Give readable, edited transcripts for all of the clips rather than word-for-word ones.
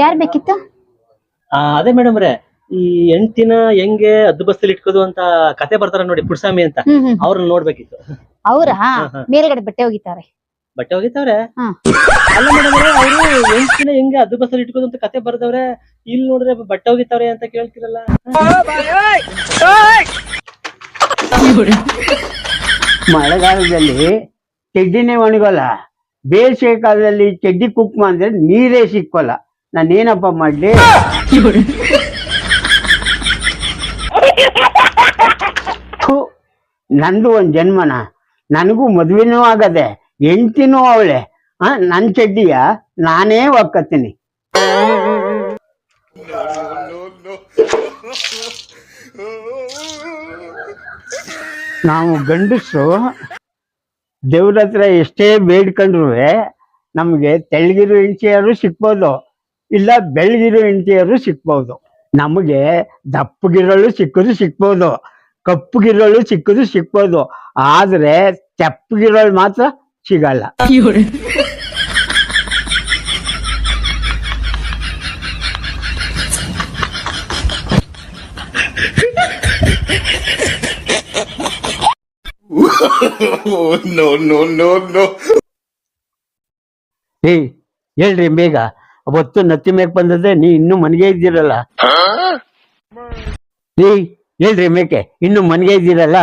ಯಾರ್ ಬೇಕಿತ್ತು? ಅದೇ ಮೇಡಮ್ ರೇ, ಈ ಹೆಂಡ್ತಿನ ಹೆಂಗೆ ಹದ್ದು ಬಸ್ತಲ್ಲಿ ಇಟ್ಕೋದು ಅಂತ ಕತೆ ಬರ್ತಾರ ನೋಡಿ, ಪುಡ್ಸಾಮಿ ಅಂತ, ಅವ್ರನ್ನ ನೋಡ್ಬೇಕಿತ್ತು. ಅವ್ರಾ ಮೇಲ್ಗಡೆ ಬಟ್ಟೆ ಹೋಗಿತಾರೆ. ಬಟ್ಟೆ ಹೋಗಿತ್ತವ್ರೆ? ಅಲ್ಲ ಮೇಡಮ್ ಅವರು ಹೆಂಡ್ತಿನ ಹೆಂಗೆ ಹದ್ದು ಬಸ್ತಲ್ಲಿ ಇಟ್ಕೋದು ಅಂತ ಕತೆ ಬರ್ದವ್ರೆ, ಇಲ್ಲಿ ನೋಡಿದ್ರೆ ಬಟ್ಟೆ ಹೋಗಿತ್ತವ್ರೆ ಅಂತ ಕೇಳ್ತಿರಲ್ಲ. ಮಳೆಗಾಲದಲ್ಲಿ ಚಡ್ಡಿನೇ ಒಣಗೋಲ್ಲ, ಬೇಸಿಗೆ ಕಾಲದಲ್ಲಿ ಚಡ್ಡಿ ಕುಕ್ ಮಾಡಿದ್ರೆ ನೀರೇ ಸಿಕ್ಕೋಲ್ಲ. ನಾನೇನಪ್ಪ ಮಾಡ್ಲಿ? ನಂದು ಒಂದ್ ಜನ್ಮನ, ನನಗೂ ಮದ್ವೆನೂ ಆಗದೆ, ಹೆಂಡ್ತಿನೂ ಅವಳೆ. ನನ್ ಚಡ್ಡಿಯ ನಾನೇ ಒಕ್ಕತ್ತೀನಿ. ನಾವು ಗಂಡಸರು ದೇವ್ರ ಹತ್ರ ಎಷ್ಟೇ ಬೇಡ್ಕೊಂಡ್ರು ನಮ್ಗೆ ತೆಳ್ಳಗಿರೋ ಹೆಂಡತಿಯರು ಸಿಕ್ಬೋದು, ಇಲ್ಲ ಬೆಳ್ಳಗಿರೋ ಹೆಂಡತಿಯರು ಸಿಕ್ಬೋದು. ನಮಗೆ ದಪ್ಪಗಿರೋಳು ಸಿಕ್ಬೋದು, ಕಪ್ಪಗಿರೋಳು ಸಿಕ್ಬೋದು, ಆದ್ರೆ ತೆಪ್ಪಗಿರೋಳು ಮಾತ್ರ ಸಿಗಲ್ಲ. ಹೇಳ್ರಿ ಬೇಗ, ಅವತ್ತು ನತ್ತಿ ಮೇಕ್ ಬಂದದೆ, ನೀ ಇನ್ನು ಮನೆಗೆ ಇದ್ದೀರಲ್ಲ. ಹೇಳ್ರಿ ಮೇಕೆ, ಇನ್ನು ಮನೆಗೆ ಇದ್ದೀರಲ್ಲ.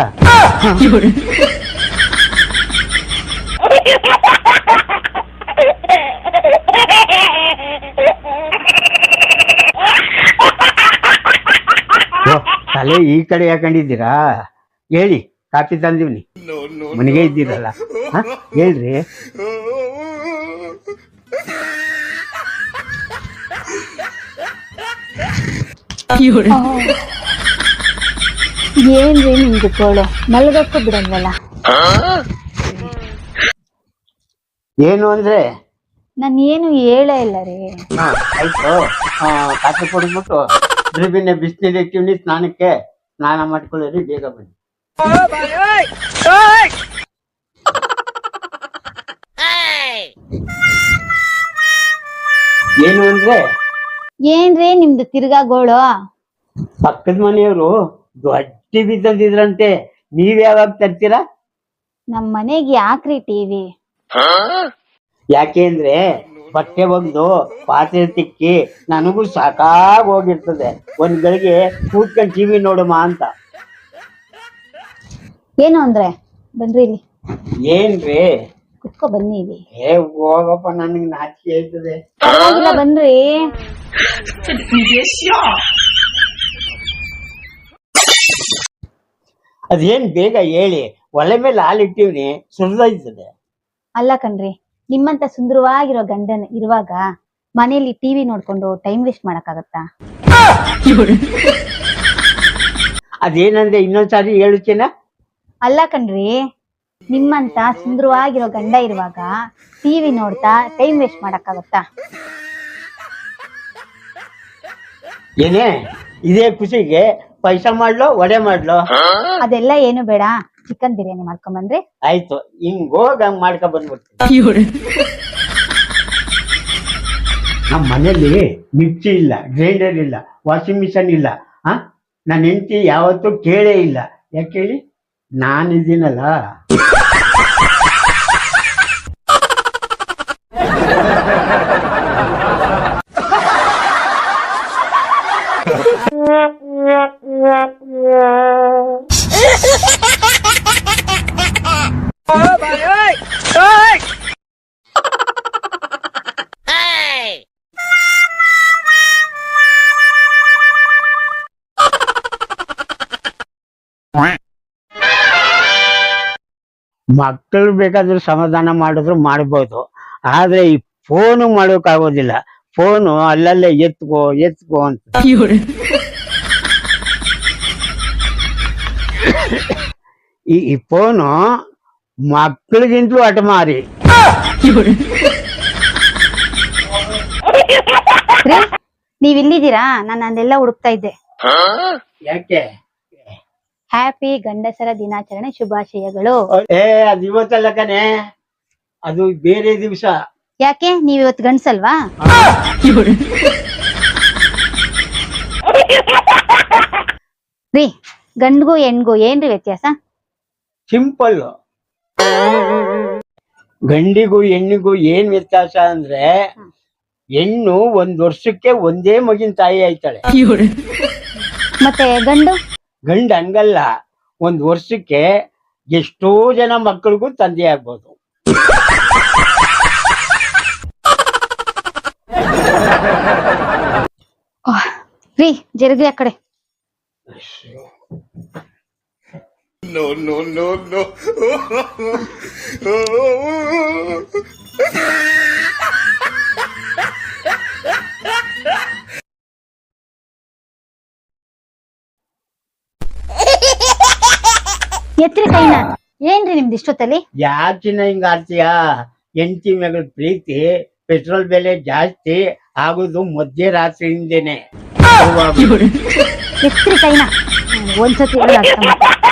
ತಲೆ ಈ ಕಡೆ ಯಾಕೊಂಡಿದ್ದೀರಾ? ಹೇಳಿ, ಕಾಫಿ ತಂದಿವ್ನಿ. ಮನೆಗೆ ಇದ್ದೀರಲ್ಲ, ಹೇಳ್ರಿ. ಏನ್ರಿ ನಿಮ್ದು ಕೋಳು, ಮಲಗಕ್ಕೂ ಬಿಡಲ್ವಲ್ಲ? ಏನು ಅಂದ್ರೆ ನಾನು ಏನು ಹೇಳೇ ಇಲ್ಲ ರೀ. ಆಯ್ತು, ಕಾಫಿ ಕೊಡ್ಬಿಟ್ಟು ದ್ರಿಬಿನ ಬಿಸಿನೀರು ಇಟ್ಟಿವ್ನಿ, ಸ್ನಾನಕ್ಕೆ ಸ್ನಾನ ಮಾಡ್ಕೊಳ್ಳಿ, ಬೇಗ ಬನ್ನಿ. ಏನು ಅಂದ್ರೆ ಏನ್ರಿ ನಿಮ್ದು ತಿರ್ಗಾ ಗೋಳು? ಪಕ್ಕದ ಮನೆಯವರು ದೊಡ್ಡ ಟಿವಿ ತಂದಿದ್ರಂತೆ, ನೀವ್ ಯಾವಾಗ ತರ್ತೀರಾ? ನಮ್ ಮನೆಗೆ ಯಾಕ್ರಿ ಟಿವಿ? ಯಾಕೆ ಅಂದ್ರೆ ಬಟ್ಟೆ ಒಗ್ದು ಪಾತ್ರೆ ತಿಕ್ಕಿ ನನಗೂ ಸಾಕಾಗ್ ಹೋಗಿರ್ತದೆ, ಒಂದ್ ಗಳಿಗೆ ಕೂತ್ಕೊಂಡ್ ಟಿವಿ ನೋಡಮ್ಮ ಅಂತ. ಏನು ಅಂದ್ರೆ ಬನ್ರಿ ಇಲ್ಲಿ. ಏನ್ರಿ? ಕುತ್ಕೋ ಬನ್ನಿ ಇಲ್ಲಿ. ಹೋಗಪ್ಪ, ನನಗ್ ನಾಚಿಕೆ ಆಯ್ತದೆ. ಬನ್ರಿ. ಅದೇನ್ ಬೇಗ ಹೇಳಿ, ಒಲೆ ಮೇಲೆ ಹಾಲಿಟ್ಟಿವ್ನಿ, ಸುರಿದೋಯ್ತದೆ. ಅಲ್ಲ ಕಣ್ರಿ, ನಿಮ್ಮಂತ ಸುಂದರವಾಗಿರೋ ಗಂಡನ ಇರುವಾಗ ಮನೆಯಲ್ಲಿ ಟಿವಿ ನೋಡ್ಕೊಂಡು ಟೈಮ್ ವೇಸ್ಟ್ ಮಾಡಕ್ಕಾಗತ್ತಾ? ಅದೇನಂದ್ರೆ ಇನ್ನೊಂದ್ಸಾರಿ ಹೇಳುತ್ತೇನ? ಅಲ್ಲ ಕಣ್ರಿ, ನಿಮ್ಮಂತ ಸುಂದರವಾಗಿರೋ ಗಂಡ ಇರುವಾಗ ಟಿವಿ ನೋಡ್ತಾ ಟೈಮ್ ವೇಸ್ಟ್ ಮಾಡಕ್ಕಾಗತ್ತಾ? ಏನೇ ಇದೇ ಖುಷಿಗೆ ಪೈಸಾ ಮಾಡ್ಲೋ ವಡೆ ಮಾಡ್ಲೋ? ಅದೆಲ್ಲ ಏನು ಬೇಡ, ಚಿಕನ್ ಬಿರಿಯಾನಿ ಮಾಡ್ಕೊಂಡ್ ಬಂದ್ರೆ ಆಯ್ತು. ಹಿಂಗೋಗ ಮಾಡ್ಕೊಂಡ್ ಬಂದ್ಬಿಡ್ತೀನಿ. ನಮ್ಮ ಮನೇಲಿ ಮಿಕ್ಸಿ ಇಲ್ಲ, ಗ್ರೈಂಡರ್ ಇಲ್ಲ, ವಾಷಿಂಗ್ ಮಿಷನ್ ಇಲ್ಲ. ನನ್ನ ಹೆಂಡತಿ ಯಾವತ್ತೂ ಕೇಳೇ ಇಲ್ಲ. ಯಾಕೆ ಹೇಳಿ? ನಾನಿದ್ದೀನಲ್ಲ. ಮಕ್ಕಳು ಬೇಕಾದ್ರೂ ಸಮಾಧಾನ ಮಾಡಿದ್ರು ಮಾಡ್ಬೋದು, ಆದ್ರೆ ಈ ಫೋನು ಮಾಡೋಕ್ಕಾಗೋದಿಲ್ಲ. ಫೋನು ಅಲ್ಲಲ್ಲೇ ಎತ್ಕೋ ಅಂತ. ಈ ಫೋನು ಮಕ್ಕಳಿಗಿಂತಲೂ ಹಠಮಾರಿ. ನೀವ್ ಇಲ್ಲಿದ್ದೀರಾ? ನಾನು ಅಲ್ಲೆಲ್ಲ ಹುಡುಕ್ತಾ ಇದ್ದೆ. ಯಾಕೆ? ಹ್ಯಾಪಿ ಗಂಡಸರ ದಿನಾಚರಣೆ ಶುಭಾಶಯಗಳು. ಏ ಅದು ಇವತ್ತಲ್ಲ ಕಣೆ, ಅದು ಬೇರೆ ದಿವಸ. ಯಾಕೆ ನೀವ್ ಇವತ್ತು ಗಂಡ್ಸಲ್ವಾ? ರೀ, ಗಂಡ್ಗೂ ಹೆಣ್ಗೂ ಏನ್ರಿ ವ್ಯತ್ಯಾಸ? ಸಿಂಪಲ್. ಗಂಡಿಗೂ ಹೆಣ್ಣಿಗೂ ಏನ್ ವ್ಯತ್ಯಾಸ ಅಂದ್ರೆ, ಹೆಣ್ಣು 1 ವರ್ಷಕ್ಕೆ ಒಂದೇ ಮಗಿನ ತಾಯಿ ಆಯ್ತಾಳೆ. ಮತ್ತೆ ಗಂಡು? ಗಂಡು ಹಂಗಲ್ಲ, 1 ವರ್ಷಕ್ಕೆ ಎಷ್ಟೋ ಜನ ಮಕ್ಕಳಿಗೂ ತಂದೆ ಆಗ್ಬೋದು. ರೀ, ಜರುಗಿ ಆ ಕಡೆ. ಎತ್ರಿ ಕೈನ. ಏನ್ರಿ ನಿಮ್ದು ಇಷ್ಟೊತ್ತಲ್ಲಿ? ಯಾಕಿನ ಹಿಂಗ ಆಡ್ತೀಯ? ಹೆಂಡತಿ ಮಗಳ ಪ್ರೀತಿ, ಪೆಟ್ರೋಲ್ ಬೆಲೆ ಜಾಸ್ತಿ ಆಗುದು ಮಧ್ಯರಾತ್ರಿಯಿಂದೇನೆ. ಎತ್ರಿ ಕೈನ. ಒಂದ್ಸತಿ ಹೇಳಿ ಅರ್ಥ ಮಾಡ್ಕೊ.